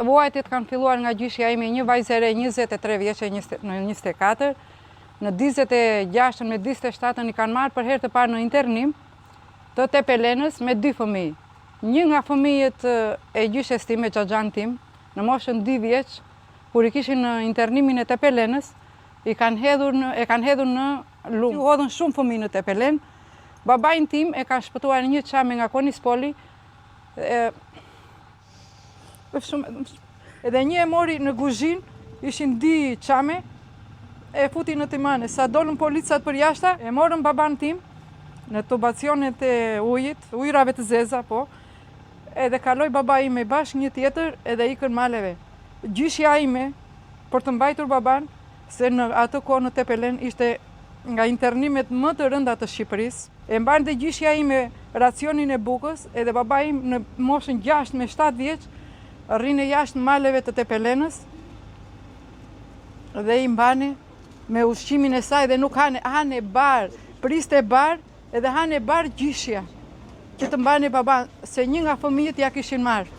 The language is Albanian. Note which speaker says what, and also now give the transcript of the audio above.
Speaker 1: Vuajtjet kanë filluar nga gjyshja ime, një vajzë e re 23 vjeçe në 24, në 26 me 27 i kanë marrë për herë të parë në internim të Tepelenës me 2 fëmijë. Një nga fëmijët e gjyshes time, xhaxhan tim, në moshën 2 vjeç, kur i kishin në internimin e Tepelenës, e kanë hedhur në lumë. U hodhën shumë fëmijë në Tepelen. Babain tim e ka shpëtuar një çame nga Konispoli, edhe një e mori në kuzhinë, ishin 2 çame, e futi në timane. Sa dolën policat për jashta, e morën baban tim në tubacionet e ujit, ujrave të zeza, po, edhe kaloi baba ime bashkë një tjetër edhe ikën maleve. Gjyshja ime, për të mbajtur baban, se në atë kohë në Tepelen ishte nga internimet më të rënda të Shqipërisë, e mbante gjyshja ime racionin e bukës, edhe baba im në moshën 6 me 7 vjeç, rrinë jashtë maleve të Tepelenës, dhe i mbane me ushqimin e saj dhe nuk hane bar, priste bar, edhe hane bar gjyshja, që të mbane baban, se një nga fëmijët ja kishin marrë.